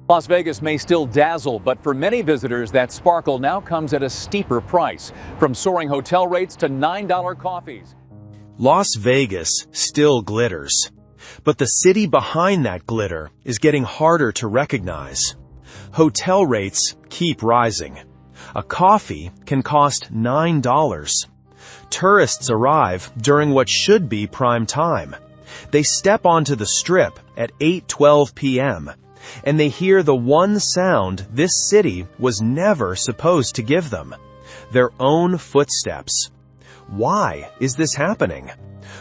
Las Vegas may still dazzle, but for many visitors, that sparkle now comes at a steeper price. From soaring hotel rates to $9 coffees. Las Vegas still glitters, but the city behind that glitter is getting harder to recognize. Hotel rates keep rising. A coffee can cost $9. Tourists arrive during what should be prime time. They step onto the Strip at 8:12 p.m., and they hear the one sound this city was never supposed to give them: their own footsteps. Why is this happening?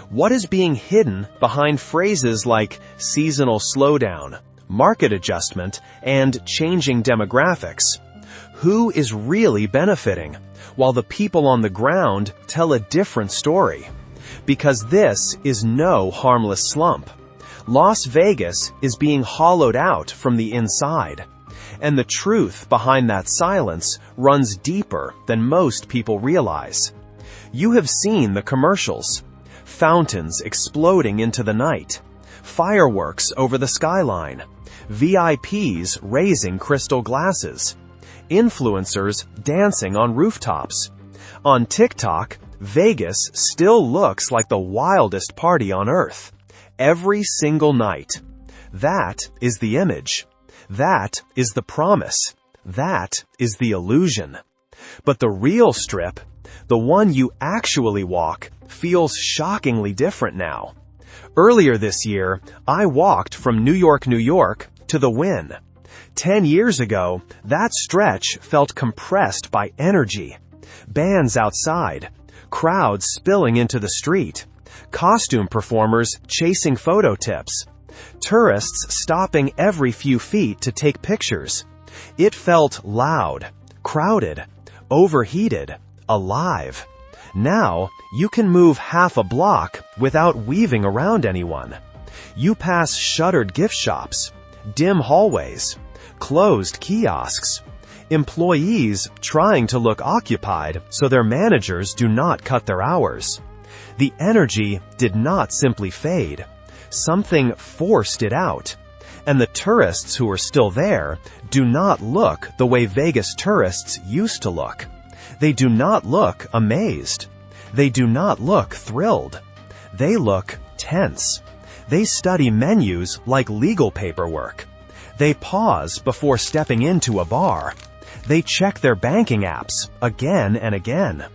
What is being hidden behind phrases like seasonal slowdown, market adjustment, and changing demographics? Who is really benefiting, while the people on the ground tell a different story? Because this is no harmless slump. Las Vegas is being hollowed out from the inside, and the truth behind that silence runs deeper than most people realize. You have seen the commercials: fountains exploding into the night, fireworks over the skyline, VIPs raising crystal glasses, influencers dancing on rooftops. On TikTok, Vegas still looks like the wildest party on earth. Every single night. That is the image. That is the promise. That is the illusion. But the real Strip, the one you actually walk, feels shockingly different now. Earlier this year, I walked from New York, New York to the Wynn. 10 years ago, that stretch felt compressed by energy. Bands outside, crowds spilling into the street, costume performers chasing photo tips, tourists stopping every few feet to take pictures. It felt loud, crowded, overheated, alive. Now, you can move half a block without weaving around anyone. You pass shuttered gift shops, dim hallways, closed kiosks, employees trying to look occupied so their managers do not cut their hours. The energy did not simply fade. Something forced it out. And the tourists who are still there do not look the way Vegas tourists used to look. They do not look amazed. They do not look thrilled. They look tense. They study menus like legal paperwork. They pause before stepping into a bar. They check their banking apps again and again.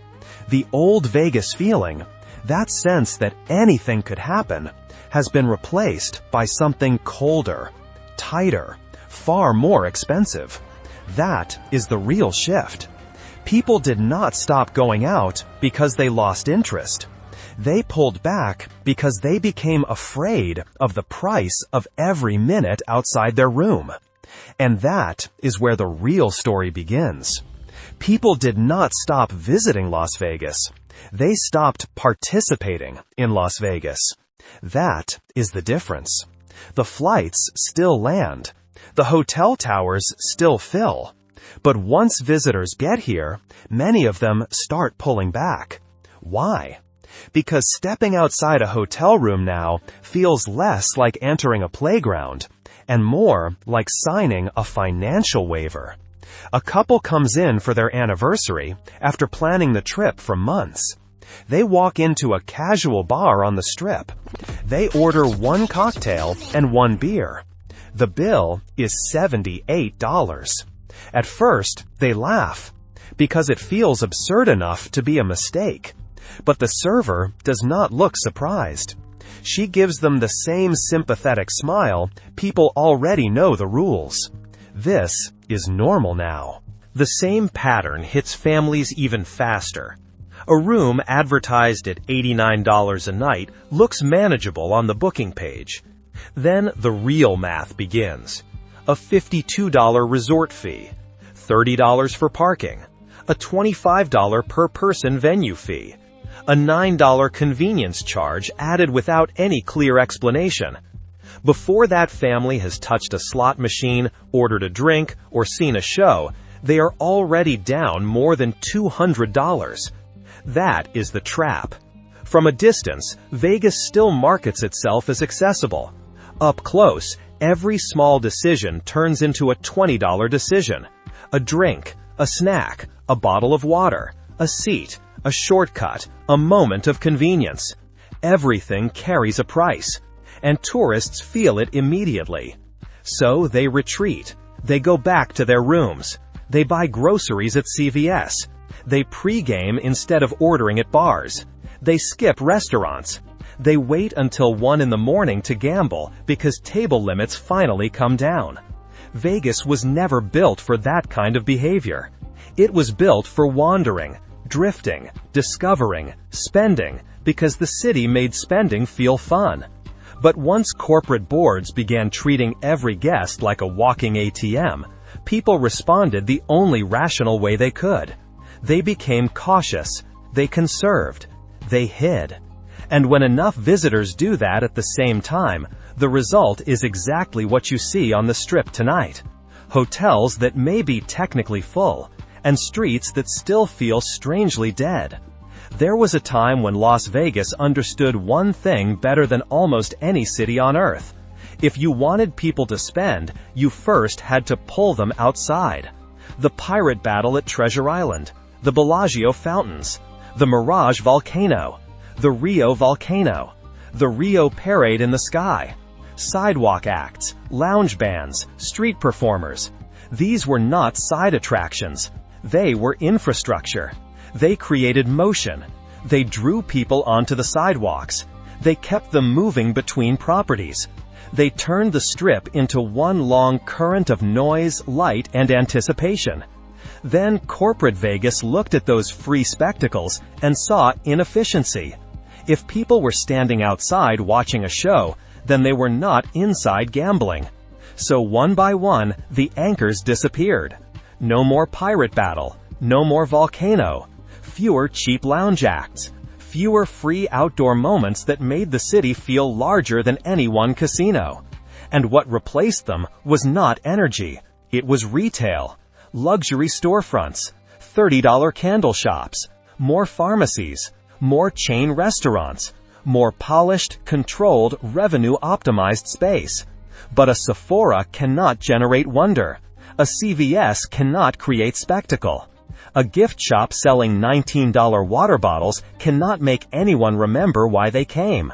The old Vegas feeling, that sense that anything could happen, has been replaced by something colder, tighter, far more expensive. That is the real shift. People did not stop going out because they lost interest. They pulled back because they became afraid of the price of every minute outside their room. And that is where the real story begins. People did not stop visiting Las Vegas. They stopped participating in Las Vegas. That is the difference. The flights still land. The hotel towers still fill. But once visitors get here, many of them start pulling back. Why? Because stepping outside a hotel room now feels less like entering a playground and more like signing a financial waiver. A couple comes in for their anniversary after planning the trip for months. They walk into a casual bar on the Strip. They order one cocktail and one beer. The bill is $78. At first, they laugh, because it feels absurd enough to be a mistake. But the server does not look surprised. She gives them the same sympathetic smile. People already know the rules. This is normal now. The same pattern hits families even faster. A room advertised at $89 a night looks manageable on the booking page. Then the real math begins. A $52 resort fee, $30 for parking, a $25 per person venue fee, a $9 convenience charge added without any clear explanation. Before that family has touched a slot machine, ordered a drink, or seen a show, they are already down more than $200. That is the trap. From a distance, Vegas still markets itself as accessible. Up close, Every small decision turns into a $20 decision. A drink, a snack, a bottle of water, a seat, a shortcut, a moment of convenience. Everything carries a price, and tourists feel it immediately. So they retreat. They go back to their rooms. They buy groceries at CVS. They pre-game instead of ordering at bars. They skip restaurants. They wait until 1 in the morning to gamble because table limits finally come down. Vegas was never built for that kind of behavior. It was built for wandering, drifting, discovering, spending, because the city made spending feel fun. But once corporate boards began treating every guest like a walking ATM, people responded the only rational way they could. They became cautious, they conserved, they hid. And when enough visitors do that at the same time, the result is exactly what you see on the Strip tonight. Hotels that may be technically full, and streets that still feel strangely dead. There was a time when Las Vegas understood one thing better than almost any city on earth. If you wanted people to spend, you first had to pull them outside. The pirate battle at Treasure Island, the Bellagio fountains, the Mirage volcano, the Rio volcano, the Rio parade in the sky, sidewalk acts, lounge bands, street performers. These were not side attractions. They were infrastructure. They created motion. They drew people onto the sidewalks. They kept them moving between properties. They turned the Strip into one long current of noise, light, and anticipation. Then corporate Vegas looked at those free spectacles and saw inefficiency. If people were standing outside watching a show, then they were not inside gambling. So one by one, the anchors disappeared. No more pirate battle, no more volcano, fewer cheap lounge acts, fewer free outdoor moments that made the city feel larger than any one casino. And what replaced them was not energy, it was retail. Luxury storefronts, $30 candle shops, more pharmacies, more chain restaurants, more polished, controlled, revenue-optimized space. But a Sephora cannot generate wonder. A CVS cannot create spectacle. A gift shop selling $19 water bottles cannot make anyone remember why they came.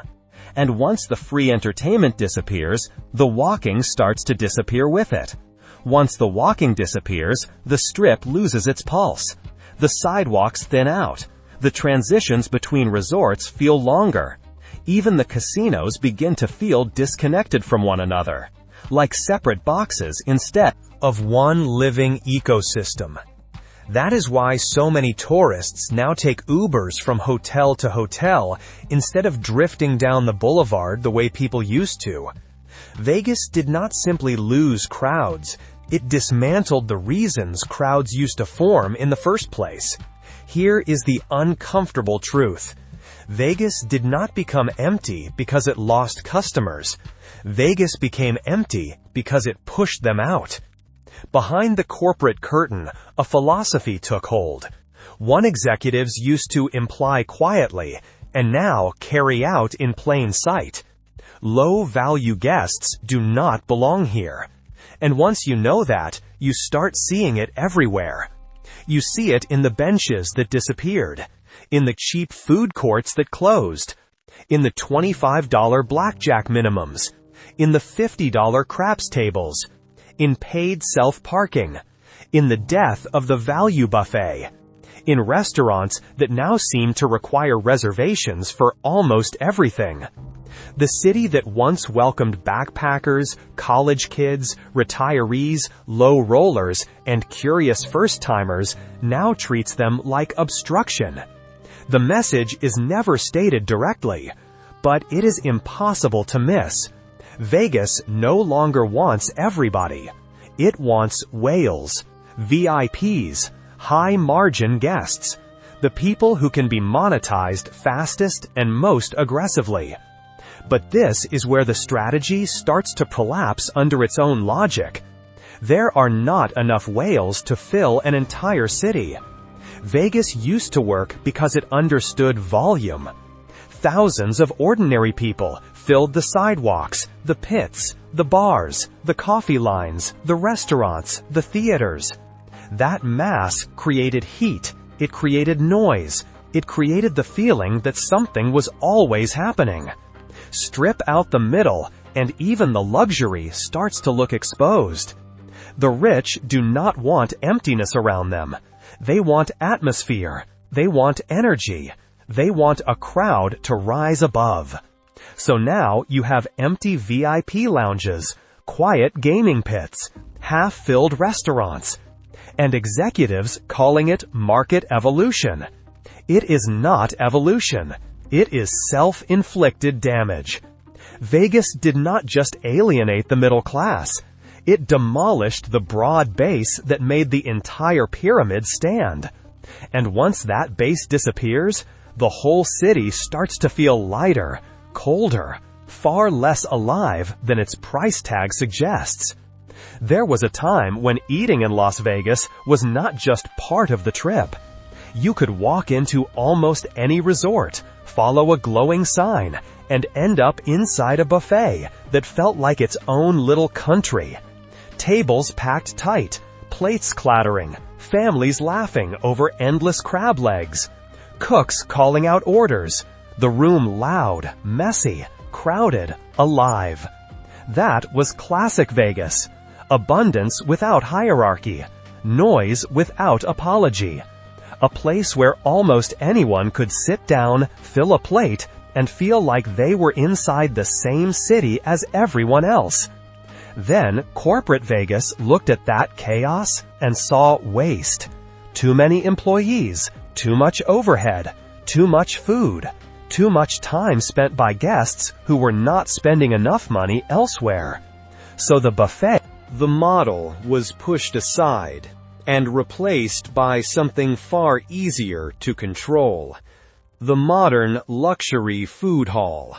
And once the free entertainment disappears, the walking starts to disappear with it. Once the walking disappears, the Strip loses its pulse. The sidewalks thin out. The transitions between resorts feel longer. Even the casinos begin to feel disconnected from one another, like separate boxes instead of one living ecosystem. That is why so many tourists now take Ubers from hotel to hotel instead of drifting down the boulevard the way people used to. Vegas did not simply lose crowds, it dismantled the reasons crowds used to form in the first place. Here is the uncomfortable truth. Vegas did not become empty because it lost customers. Vegas became empty because it pushed them out. Behind the corporate curtain, a philosophy took hold. One executives used to imply quietly, and now carry out in plain sight. Low-value guests do not belong here. And once you know that, you start seeing it everywhere. You see it in the benches that disappeared, in the cheap food courts that closed, in the $25 blackjack minimums, in the $50 craps tables, in paid self-parking, in the death of the value buffet, in restaurants that now seem to require reservations for almost everything. The city that once welcomed backpackers, college kids, retirees, low rollers, and curious first-timers now treats them like obstruction. The message is never stated directly, but it is impossible to miss. Vegas no longer wants everybody. It wants whales, VIPs, high-margin guests, the people who can be monetized fastest and most aggressively. But this is where the strategy starts to collapse under its own logic. There are not enough whales to fill an entire city. Vegas used to work because it understood volume. Thousands of ordinary people filled the sidewalks, the pits, the bars, the coffee lines, the restaurants, the theaters. That mass created heat, it created noise, it created the feeling that something was always happening. Strip out the middle, and even the luxury starts to look exposed. The rich do not want emptiness around them. They want atmosphere. They want energy. They want a crowd to rise above. So now you have empty VIP lounges, quiet gaming pits, half-filled restaurants, and executives calling it market evolution. It is not evolution. It is self-inflicted damage. Vegas did not just alienate the middle class. It demolished the broad base that made the entire pyramid stand. And once that base disappears, the whole city starts to feel lighter, colder, far less alive than its price tag suggests. There was a time when eating in Las Vegas was not just part of the trip. You could walk into almost any resort, follow a glowing sign, and end up inside a buffet that felt like its own little country. Tables packed tight, plates clattering, families laughing over endless crab legs, cooks calling out orders, the room loud, messy, crowded, alive. That was classic Vegas. Abundance without hierarchy, noise without apology. A place where almost anyone could sit down, fill a plate, and feel like they were inside the same city as everyone else. Then corporate Vegas looked at that chaos and saw waste. Too many employees, too much overhead, too much food, too much time spent by guests who were not spending enough money elsewhere. So the model was pushed aside and replaced by something far easier to control: the modern luxury food hall.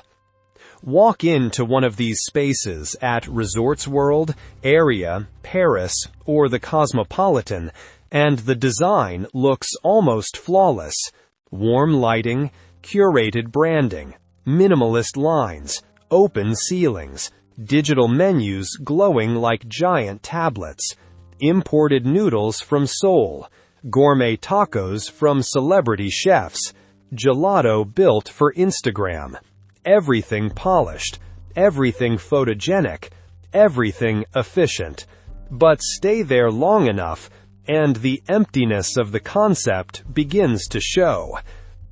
Walk into one of these spaces at Resorts World, Area, Paris, or the Cosmopolitan, and the design looks almost flawless. Warm lighting, curated branding, minimalist lines, open ceilings, digital menus glowing like giant tablets, imported noodles from Seoul, gourmet tacos from celebrity chefs, gelato built for Instagram. Everything polished, everything photogenic, everything efficient. But stay there long enough, and the emptiness of the concept begins to show.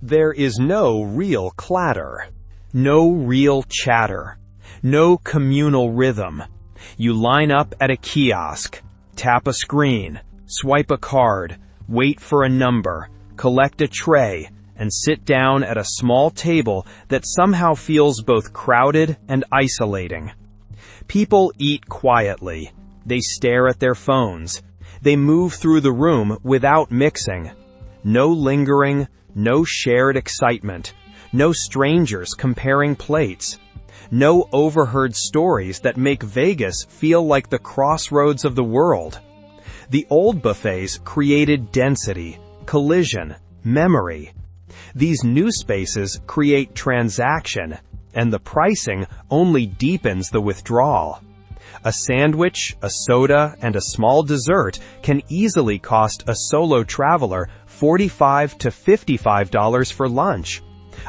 There is no real clatter, no real chatter, no communal rhythm. You line up at a kiosk, tap a screen, swipe a card, wait for a number, collect a tray, and sit down at a small table that somehow feels both crowded and isolating. People eat quietly. They stare at their phones. They move through the room without mixing. No lingering, no shared excitement. No strangers comparing plates. No overheard stories that make Vegas feel like the crossroads of the world. The old buffets created density, collision, memory. These new spaces create transaction, and the pricing only deepens the withdrawal. A sandwich, a soda, and a small dessert can easily cost a solo traveler $45 to $55 for lunch.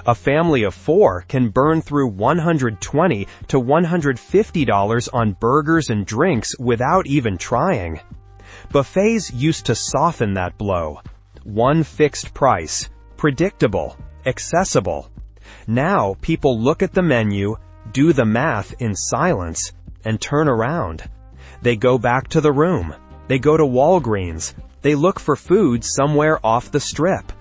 A family of 4 can burn through $120 to $150 on burgers and drinks without even trying. Buffets used to soften that blow. One fixed price, predictable, accessible. Now people look at the menu, do the math in silence, and turn around. They go back to the room. They go to Walgreens. They look for food somewhere off the strip.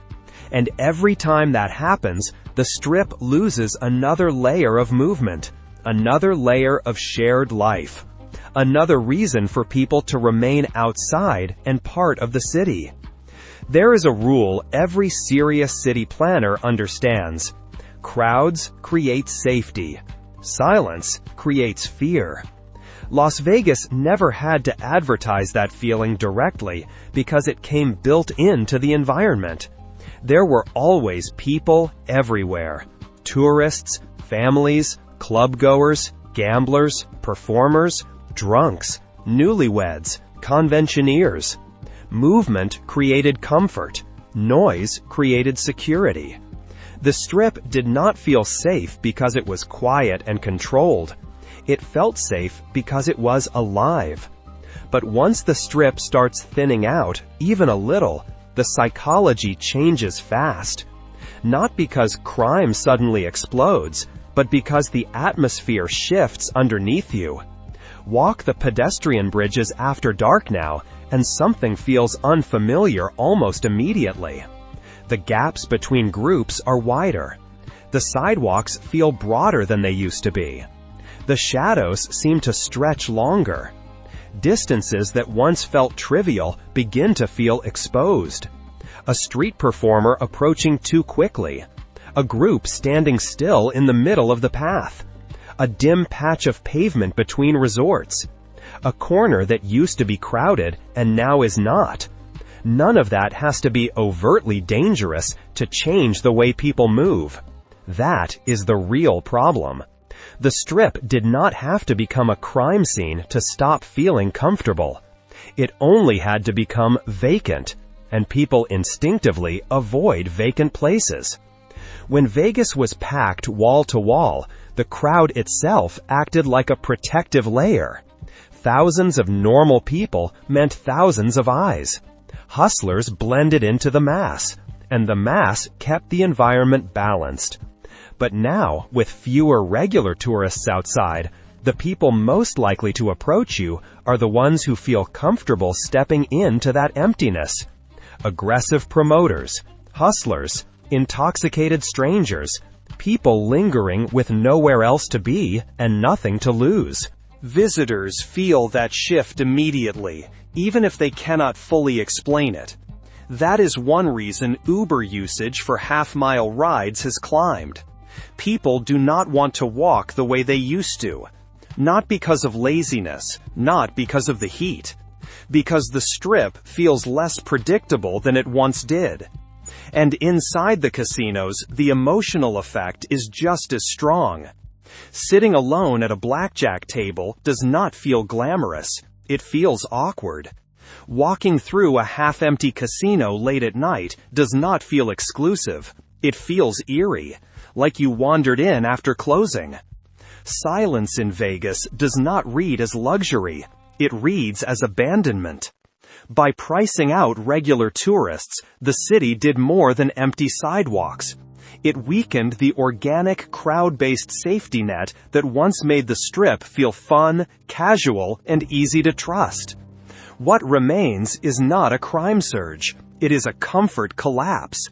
And every time that happens, the strip loses another layer of movement, another layer of shared life, another reason for people to remain outside and part of the city. There is a rule every serious city planner understands. Crowds create safety. Silence creates fear. Las Vegas never had to advertise that feeling directly because it came built into the environment. There were always people everywhere. Tourists, families, Club-goers, gamblers, performers, drunks, newlyweds, conventioneers. Movement created comfort. Noise created security. The Strip did not feel safe because it was quiet and controlled. It felt safe because it was alive. But once the Strip starts thinning out, even a little, the psychology changes fast. Not because crime suddenly explodes, but because the atmosphere shifts underneath you. Walk the pedestrian bridges after dark now, and something feels unfamiliar almost immediately. The gaps between groups are wider. The sidewalks feel broader than they used to be. The shadows seem to stretch longer. Distances that once felt trivial begin to feel exposed. A street performer approaching too quickly. A group standing still in the middle of the path. A dim patch of pavement between resorts. A corner that used to be crowded and now is not. None of that has to be overtly dangerous to change the way people move. That is the real problem. The Strip did not have to become a crime scene to stop feeling comfortable. It only had to become vacant, and people instinctively avoid vacant places. When Vegas was packed wall to wall, the crowd itself acted like a protective layer. Thousands of normal people meant thousands of eyes. Hustlers blended into the mass, and the mass kept the environment balanced. But now, with fewer regular tourists outside, the people most likely to approach you are the ones who feel comfortable stepping into that emptiness. Aggressive promoters, hustlers, intoxicated strangers, people lingering with nowhere else to be and nothing to lose. Visitors feel that shift immediately, even if they cannot fully explain it. That is one reason Uber usage for half-mile rides has climbed. People do not want to walk the way they used to. Not because of laziness, not because of the heat. Because the Strip feels less predictable than it once did. And inside the casinos, the emotional effect is just as strong. Sitting alone at a blackjack table does not feel glamorous. It feels awkward. Walking through a half-empty casino late at night does not feel exclusive. It feels eerie, like you wandered in after closing. Silence in Vegas does not read as luxury. It reads as abandonment. By pricing out regular tourists, the city did more than empty sidewalks. It weakened the organic, crowd-based safety net that once made the Strip feel fun, casual, and easy to trust. What remains is not a crime surge. It is a comfort collapse.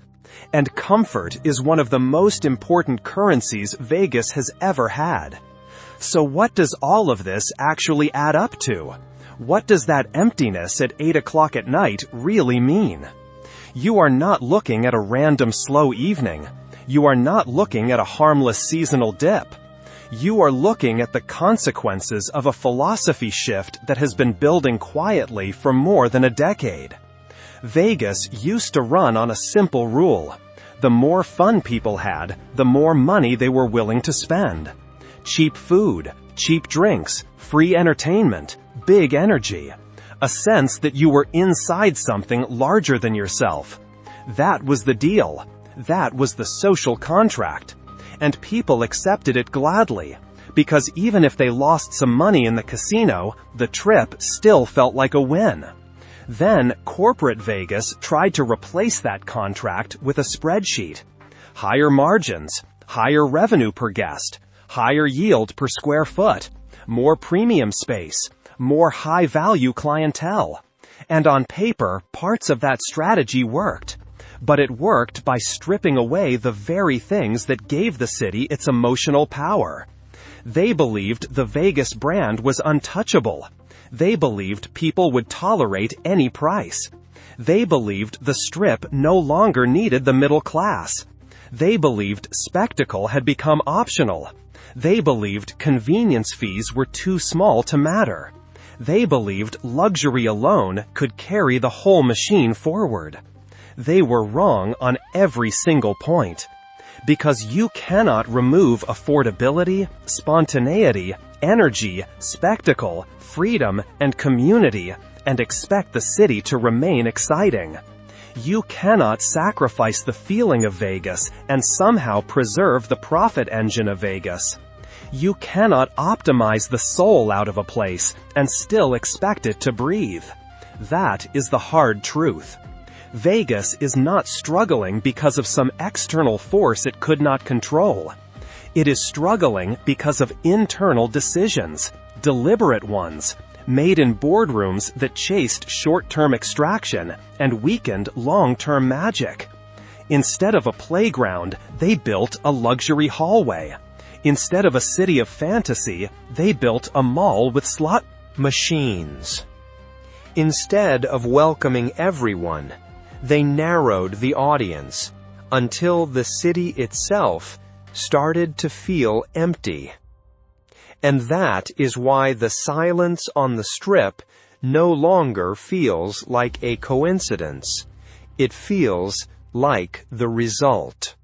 And comfort is one of the most important currencies Vegas has ever had. So what does all of this actually add up to? What does that emptiness at 8 o'clock at night really mean? You are not looking at a random slow evening. You are not looking at a harmless seasonal dip. You are looking at the consequences of a philosophy shift that has been building quietly for more than a decade. Vegas used to run on a simple rule. The more fun people had, the more money they were willing to spend. Cheap food, cheap drinks, free entertainment, big energy. A sense that you were inside something larger than yourself. That was the deal. That was the social contract. And people accepted it gladly. Because even if they lost some money in the casino, the trip still felt like a win. Then, corporate Vegas tried to replace that contract with a spreadsheet. Higher margins, higher revenue per guest, higher yield per square foot, more premium space, more high-value clientele. And on paper, parts of that strategy worked. But it worked by stripping away the very things that gave the city its emotional power. They believed the Vegas brand was untouchable. They believed people would tolerate any price. They believed the Strip no longer needed the middle class. They believed spectacle had become optional. They believed convenience fees were too small to matter. They believed luxury alone could carry the whole machine forward. They were wrong on every single point. Because you cannot remove affordability, spontaneity, energy, spectacle, freedom, and community and expect the city to remain exciting. You cannot sacrifice the feeling of Vegas and somehow preserve the profit engine of Vegas. You cannot optimize the soul out of a place and still expect it to breathe. That is the hard truth. Vegas is not struggling because of some external force it could not control. It is struggling because of internal decisions, deliberate ones, made in boardrooms that chased short-term extraction and weakened long-term magic. Instead of a playground, they built a luxury hallway. Instead of a city of fantasy, they built a mall with slot machines. Instead of welcoming everyone, they narrowed the audience until the city itself started to feel empty. And that is why the silence on the Strip no longer feels like a coincidence. It feels like the result.